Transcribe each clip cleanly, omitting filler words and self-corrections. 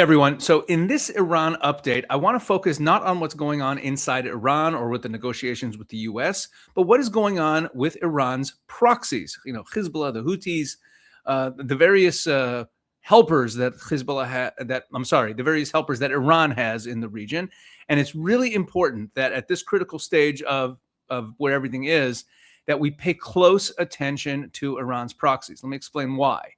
Everyone. So in this Iran update, I want to focus not on what's going on inside Iran or with the negotiations with the U.S., but what is going on with Iran's proxies. Hezbollah, the Houthis, the various helpers that the various helpers that Iran has in the region. And it's really important that at this critical stage of where everything is, that we pay close attention to Iran's proxies. Let me explain why.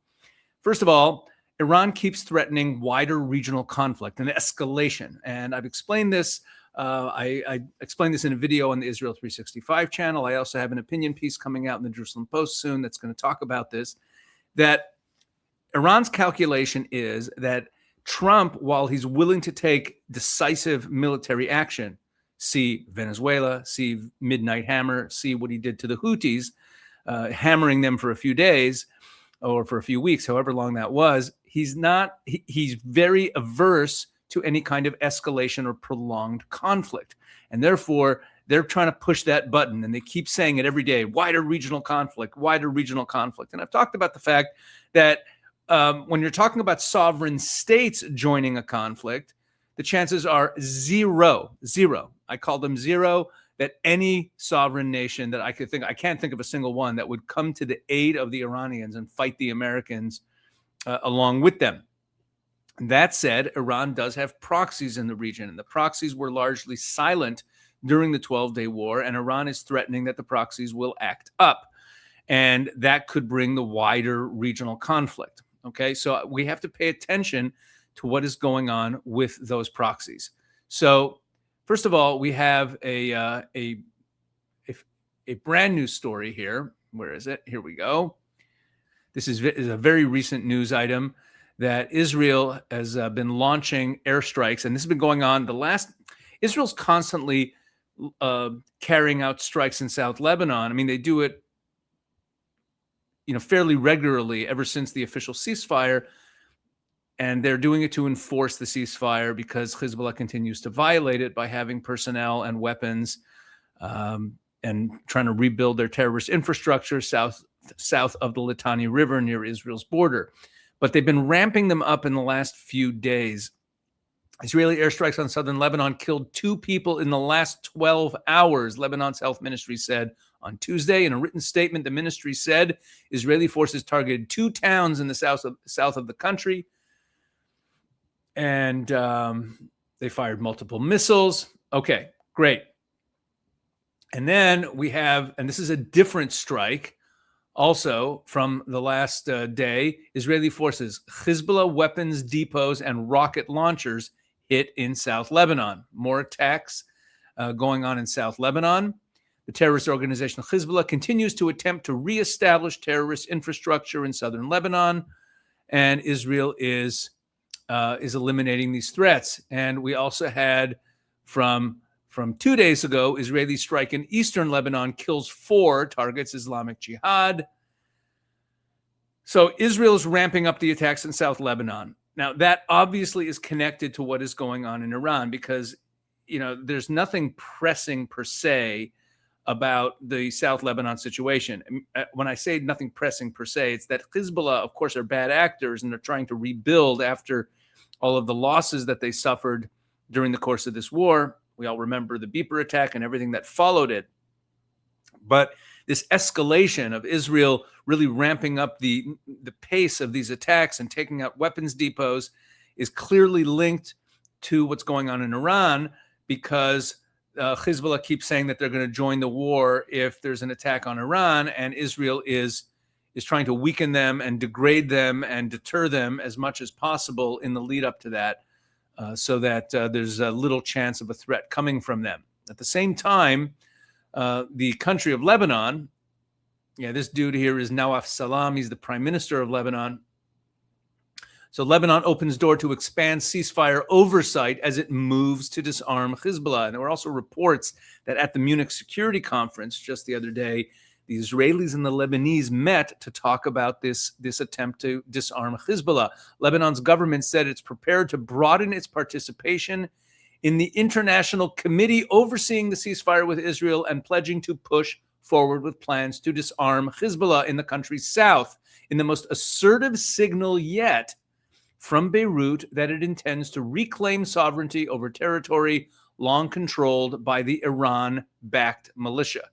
First of all, Iran keeps threatening wider regional conflict and escalation. And I've explained this. I explained this in a video on the Israel 365 channel. I also have an opinion piece coming out in the Jerusalem Post soon that's going to talk about this, that Iran's calculation is that Trump, while he's willing to take decisive military action, see Venezuela, see Midnight Hammer, see what he did to the Houthis, hammering them for a few days or for a few weeks, however long that was, he's very averse to any kind of escalation or prolonged conflict. And therefore, they're trying to push that button, and they keep saying it every day, wider regional conflict, wider regional conflict. And I've talked about the fact that when you're talking about sovereign states joining a conflict, the chances are zero. I call them zero, that any sovereign nation that I can't think of a single one that would come to the aid of the Iranians and fight the Americans along with them. That said, Iran does have proxies in the region, and the proxies were largely silent during the 12-day war, and Iran is threatening that the proxies will act up, and that could bring the wider regional conflict. Okay, so we have to pay attention to what is going on with those proxies. So first of all, we have a brand new story here. Where is it? Here we go. This is a very recent news item that Israel has been launching airstrikes, and this has been going on. Israel's constantly carrying out strikes in South Lebanon. I mean, they do it, fairly regularly ever since the official ceasefire. And they're doing it to enforce the ceasefire because Hezbollah continues to violate it by having personnel and weapons and trying to rebuild their terrorist infrastructure south of the Litani River near Israel's border. But they've been ramping them up in the last few days. Israeli airstrikes on southern Lebanon killed 2 people in the last 12 hours, Lebanon's health ministry said on Tuesday. In a written statement, the ministry said Israeli forces targeted 2 towns in the south of the country. And they fired multiple missiles. Okay, great. And then we have, and this is a different strike also from the last day, Israeli forces, Hezbollah weapons depots and rocket launchers hit in South Lebanon. More attacks going on in South Lebanon. The terrorist organization Hezbollah continues to attempt to reestablish terrorist infrastructure in southern Lebanon, and Israel is eliminating these threats. And we also had from 2 days ago, Israeli strike in eastern Lebanon kills 4, targets Islamic Jihad. So Israel is ramping up the attacks in South Lebanon. Now, that obviously is connected to what is going on in Iran because, there's nothing pressing per se about the South Lebanon situation. When I say nothing pressing per se, it's that Hezbollah, of course, are bad actors and they're trying to rebuild after all of the losses that they suffered during the course of this war. We all remember the Beeper attack and everything that followed it. But this escalation of Israel really ramping up the pace of these attacks and taking out weapons depots is clearly linked to what's going on in Iran because Hezbollah keeps saying that they're going to join the war if there's an attack on Iran, and Israel is trying to weaken them and degrade them and deter them as much as possible in the lead up to that so that there's a little chance of a threat coming from them. At the same time, the country of Lebanon, this dude here is Nawaf Salam. He's the prime minister of Lebanon. So Lebanon opens door to expand ceasefire oversight as it moves to disarm Hezbollah. And there were also reports that at the Munich Security Conference just the other day, the Israelis and the Lebanese met to talk about this attempt to disarm Hezbollah. Lebanon's government said it's prepared to broaden its participation in the international committee overseeing the ceasefire with Israel and pledging to push forward with plans to disarm Hezbollah in the country's south. In the most assertive signal yet from Beirut that it intends to reclaim sovereignty over territory long controlled by the Iran-backed militia.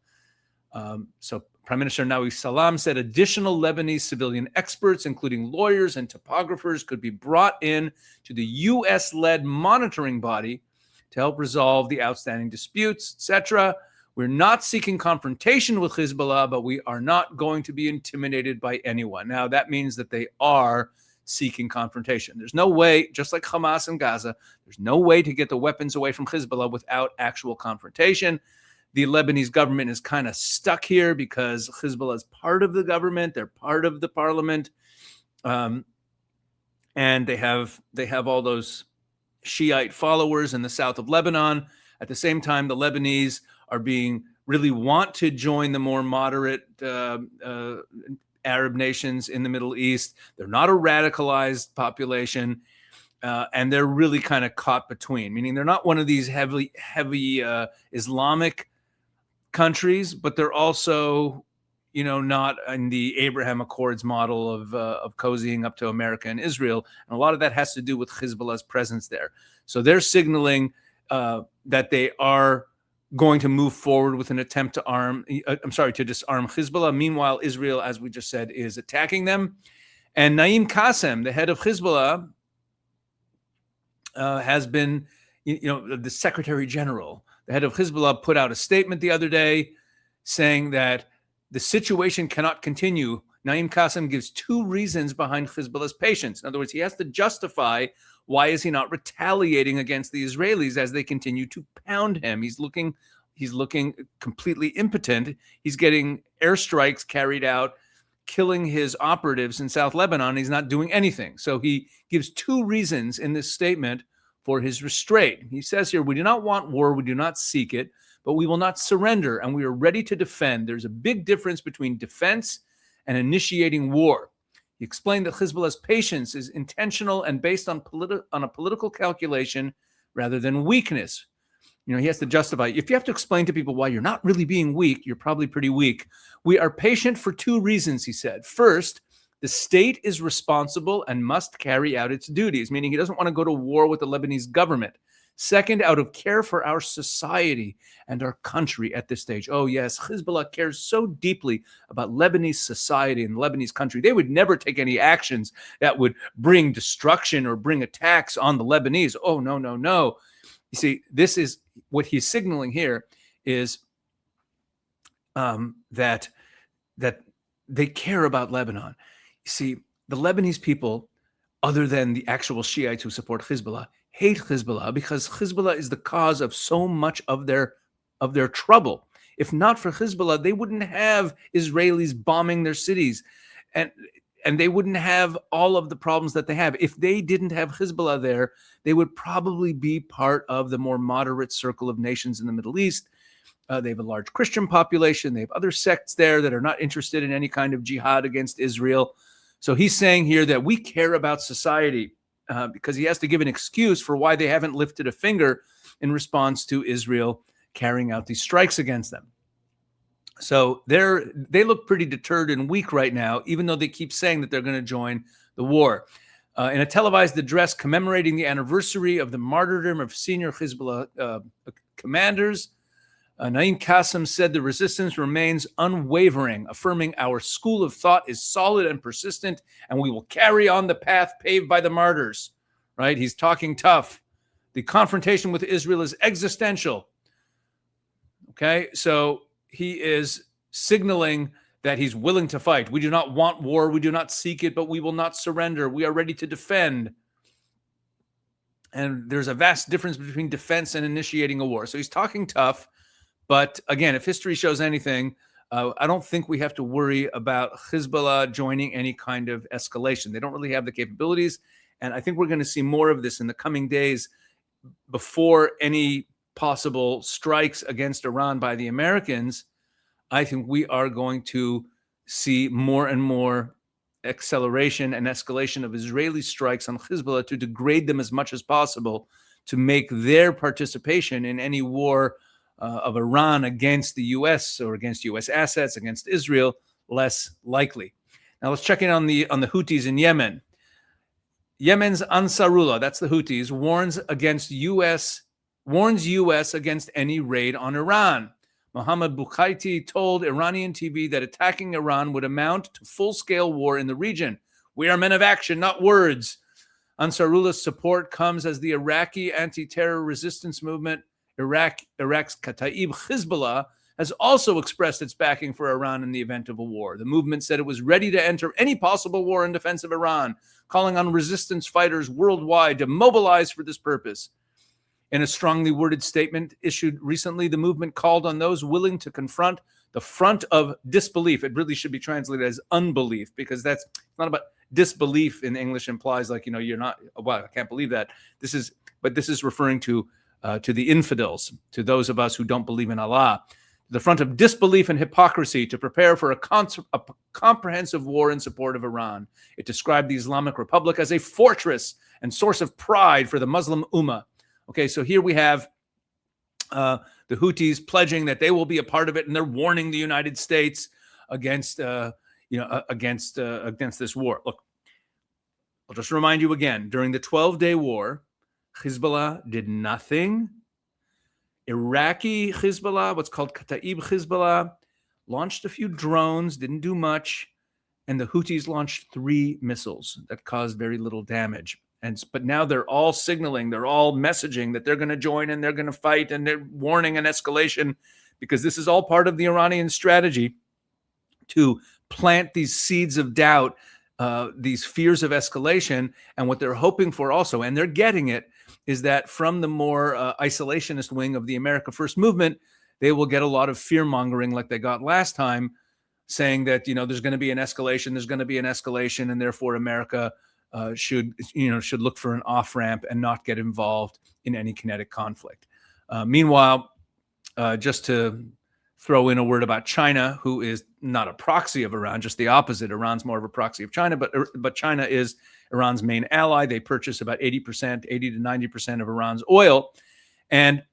So Prime Minister Nawi Salam said additional Lebanese civilian experts, including lawyers and topographers, could be brought in to the U.S.-led monitoring body to help resolve the outstanding disputes, etc. We're not seeking confrontation with Hezbollah, but we are not going to be intimidated by anyone. Now, that means that they are seeking confrontation. There's no way, just like Hamas in Gaza, there's no way to get the weapons away from Hezbollah without actual confrontation. The Lebanese government is kind of stuck here because Hezbollah is part of the government. They're part of the parliament. And they have all those Shiite followers in the south of Lebanon. At the same time, the Lebanese really want to join the more moderate Arab nations in the Middle East. They're not a radicalized population, and they're really kind of caught between, meaning they're not one of these heavy Islamic countries, but they're also, not in the Abraham Accords model of cozying up to America and Israel. And a lot of that has to do with Hezbollah's presence there. So they're signaling that they are going to move forward with an attempt to disarm Hezbollah. Meanwhile, Israel, as we just said, is attacking them. And Naim Qassem, the head of Hezbollah, has been, the Secretary General, the head of Hezbollah, put out a statement the other day saying that the situation cannot continue. Naim Qassem gives two reasons behind Hezbollah's patience. In other words, he has to justify why is he not retaliating against the Israelis as they continue to pound him. He's looking completely impotent. He's getting airstrikes carried out, killing his operatives in South Lebanon. He's not doing anything. So he gives two reasons in this statement for his restraint. He says here, we do not want war, we do not seek it, but we will not surrender, and we are ready to defend. There's a big difference between defense and initiating war. He explained that Hezbollah's patience is intentional and based on a political calculation rather than weakness. He has to justify. If you have to explain to people why you're not really being weak, you're probably pretty weak. We are patient for two reasons, he said. First, the state is responsible and must carry out its duties, meaning he doesn't want to go to war with the Lebanese government. Second, out of care for our society and our country at this stage. Oh, yes, Hezbollah cares so deeply about Lebanese society and the Lebanese country. They would never take any actions that would bring destruction or bring attacks on the Lebanese. Oh, no, no, no. You see, this is what he's signaling here is that they care about Lebanon. You see, the Lebanese people, other than the actual Shiites who support Hezbollah, hate Hezbollah because Hezbollah is the cause of so much of their trouble. If not for Hezbollah, they wouldn't have Israelis bombing their cities, and they wouldn't have all of the problems that they have. If they didn't have Hezbollah there, they would probably be part of the more moderate circle of nations in the Middle East. They have a large Christian population. They have other sects there that are not interested in any kind of jihad against Israel. So he's saying here that we care about society because he has to give an excuse for why they haven't lifted a finger in response to Israel carrying out these strikes against them. So they look pretty deterred and weak right now, even though they keep saying that they're going to join the war. In a televised address commemorating the anniversary of the martyrdom of senior Hezbollah commanders, Naim Qassem said the resistance remains unwavering, affirming our school of thought is solid and persistent, and we will carry on the path paved by the martyrs. Right? He's talking tough. The confrontation with Israel is existential. Okay, so he is signaling that he's willing to fight. We do not want war. We do not seek it, but we will not surrender. We are ready to defend. And there's a vast difference between defense and initiating a war. So he's talking tough. But again, if history shows anything, I don't think we have to worry about Hezbollah joining any kind of escalation. They don't really have the capabilities. And I think we're going to see more of this in the coming days before any possible strikes against Iran by the Americans. I think we are going to see more and more acceleration and escalation of Israeli strikes on Hezbollah to degrade them as much as possible to make their participation in any war of Iran against the U.S. or against U.S. assets, against Israel, less likely. Now let's check in on the Houthis in Yemen. Yemen's Ansarullah, that's the Houthis, warns U.S. against any raid on Iran. Mohammad Bukhaiti told Iranian TV that attacking Iran would amount to full-scale war in the region. We are men of action, not words. Ansarullah's support comes as the Iraqi anti-terror resistance movement, Iraq's Kataib Hezbollah, has also expressed its backing for Iran in the event of a war. The movement said it was ready to enter any possible war in defense of Iran, calling on resistance fighters worldwide to mobilize for this purpose. In a strongly worded statement issued recently, the movement called on those willing to confront the front of disbelief. It really should be translated as unbelief, because that's not about disbelief in English implies like, you're not, wow, I can't believe that. This is referring to the infidels, to those of us who don't believe in Allah. The front of disbelief and hypocrisy to prepare for a comprehensive war in support of Iran. It described the Islamic Republic as a fortress and source of pride for the Muslim Ummah. Okay, so here we have the Houthis pledging that they will be a part of it, and they're warning the United States against this war. Look, I'll just remind you again, during the 12-day war, Hezbollah did nothing. Iraqi Hezbollah, what's called Kataib Hezbollah, launched a few drones, didn't do much, and the Houthis launched 3 missiles that caused very little damage. But now they're all signaling, they're all messaging that they're going to join and they're going to fight, and they're warning an escalation, because this is all part of the Iranian strategy to plant these seeds of doubt, these fears of escalation. And what they're hoping for also, and they're getting it, is that from the more isolationist wing of the America First movement, they will get a lot of fear mongering like they got last time, saying that, there's going to be an escalation, and therefore America should look for an off-ramp and not get involved in any kinetic conflict. Meanwhile, just to throw in a word about China, who is not a proxy of Iran, just the opposite. Iran's more of a proxy of China, but China is Iran's main ally. They purchase about 80 to 90% of Iran's oil. And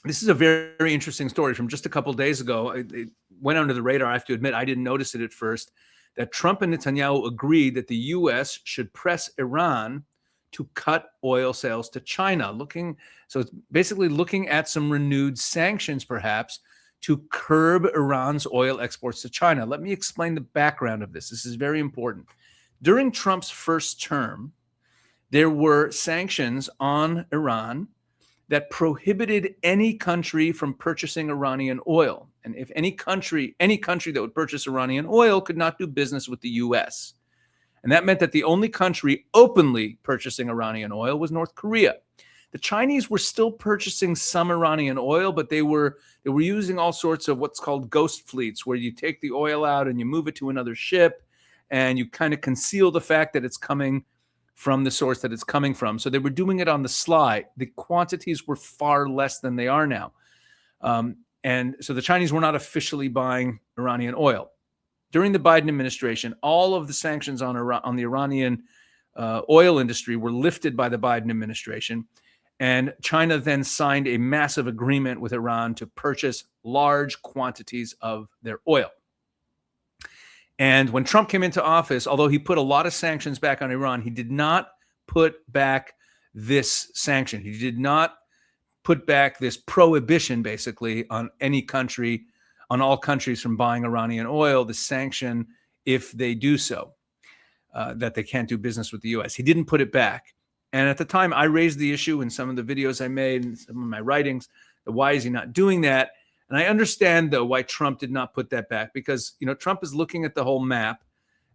this is a very, very interesting story from just a couple of days ago. It went under the radar. I have to admit, I didn't notice it at first, that Trump and Netanyahu agreed that the U.S. should press Iran to cut oil sales to China. So it's basically looking at some renewed sanctions, perhaps, to curb Iran's oil exports to China. Let me explain the background of this. This is very important. During Trump's first term, there were sanctions on Iran that prohibited any country from purchasing Iranian oil. And if any country that would purchase Iranian oil could not do business with the U.S. And that meant that the only country openly purchasing Iranian oil was North Korea. The Chinese were still purchasing some Iranian oil, but they were using all sorts of what's called ghost fleets, where you take the oil out and you move it to another ship, and you kind of conceal the fact that it's coming from the source that it's coming from. So they were doing it on the sly. The quantities were far less than they are now. And so the Chinese were not officially buying Iranian oil. During the Biden administration, all of the sanctions on the Iranian oil industry were lifted by the Biden administration. And China then signed a massive agreement with Iran to purchase large quantities of their oil. And when Trump came into office, although he put a lot of sanctions back on Iran, he did not put back this sanction. He did not put back this prohibition, basically, on any country, on all countries from buying Iranian oil, the sanction, if they do so, that they can't do business with the U.S. He didn't put it back. And at the time, I raised the issue in some of the videos I made and some of my writings. Why is he not doing that? And I understand, though, why Trump did not put that back, because, Trump is looking at the whole map,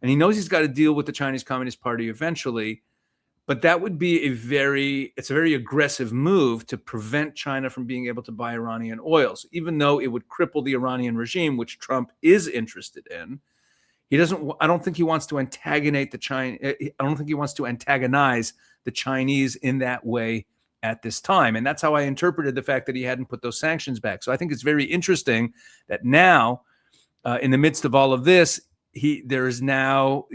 and he knows he's got to deal with the Chinese Communist Party eventually. But that would be a very aggressive move to prevent China from being able to buy Iranian oil. So even though it would cripple the Iranian regime, which Trump is interested in, I don't think he wants to antagonize the Chinese in that way at this time. And that's how I interpreted the fact that he hadn't put those sanctions back. So I think it's very interesting that now, in the midst of all of this, they're now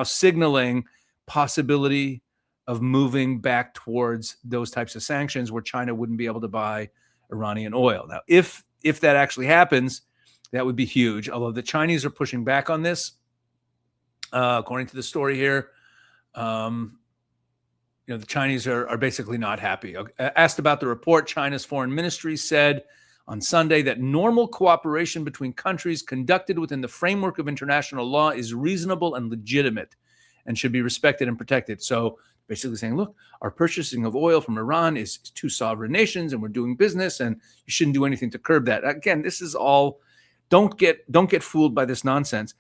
signaling possibility of moving back towards those types of sanctions where China wouldn't be able to buy Iranian oil. Now, if that actually happens, that would be huge. Although the Chinese are pushing back on this, according to the story here, The Chinese are basically not happy. Asked about the report, China's foreign ministry said on Sunday that normal cooperation between countries conducted within the framework of international law is reasonable and legitimate and should be respected and protected. So basically saying, look, our purchasing of oil from Iran is two sovereign nations and we're doing business and you shouldn't do anything to curb that. Again, this is all, don't get fooled by this nonsense.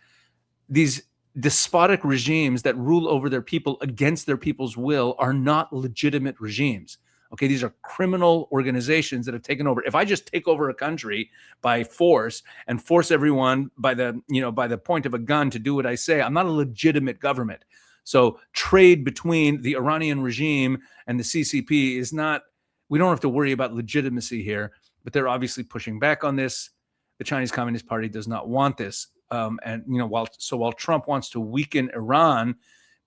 These despotic regimes that rule over their people against their people's will are not legitimate regimes. Okay, these are criminal organizations that have taken over. If I just take over a country by force and force everyone by the point of a gun to do what I say, I'm not a legitimate government. So trade between the Iranian regime and the CCP is not, we don't have to worry about legitimacy here, but they're obviously pushing back on this. The Chinese Communist Party does not want this. While Trump wants to weaken Iran,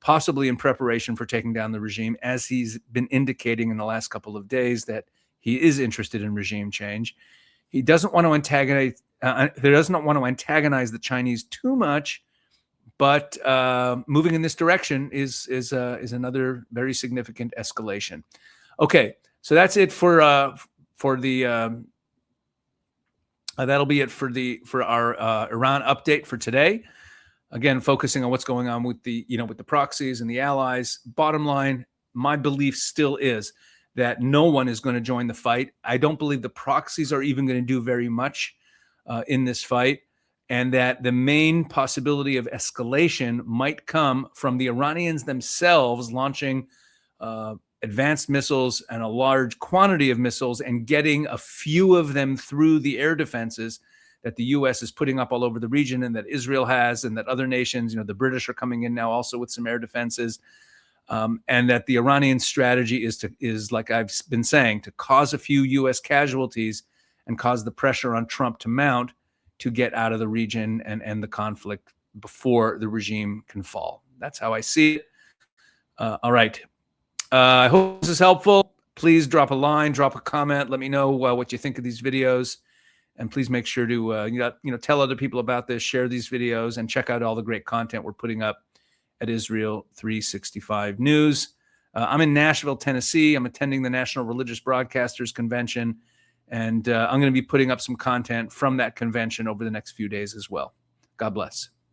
possibly in preparation for taking down the regime, as he's been indicating in the last couple of days that he is interested in regime change, he doesn't want to antagonize. Doesn't want to antagonize the Chinese too much, but moving in this direction is another very significant escalation. Okay, so that's it for the. That'll be it for our Iran update for today. Again, focusing on what's going on with the proxies and the allies. Bottom line, my belief still is that no one is going to join the fight. I don't believe the proxies are even going to do very much in this fight, and that the main possibility of escalation might come from the Iranians themselves launching advanced missiles and a large quantity of missiles and getting a few of them through the air defenses that the U.S. is putting up all over the region and that Israel has and that other nations, the British are coming in now also with some air defenses, and that the Iranian strategy is like I've been saying, to cause a few U.S. casualties and cause the pressure on Trump to mount to get out of the region and end the conflict before the regime can fall. That's how I see it. All right. I hope this is helpful. Please drop a line, drop a comment. Let me know what you think of these videos. And please make sure to tell other people about this, share these videos, and check out all the great content we're putting up at Israel 365 News. I'm in Nashville, Tennessee. I'm attending the National Religious Broadcasters Convention, and I'm going to be putting up some content from that convention over the next few days as well. God bless.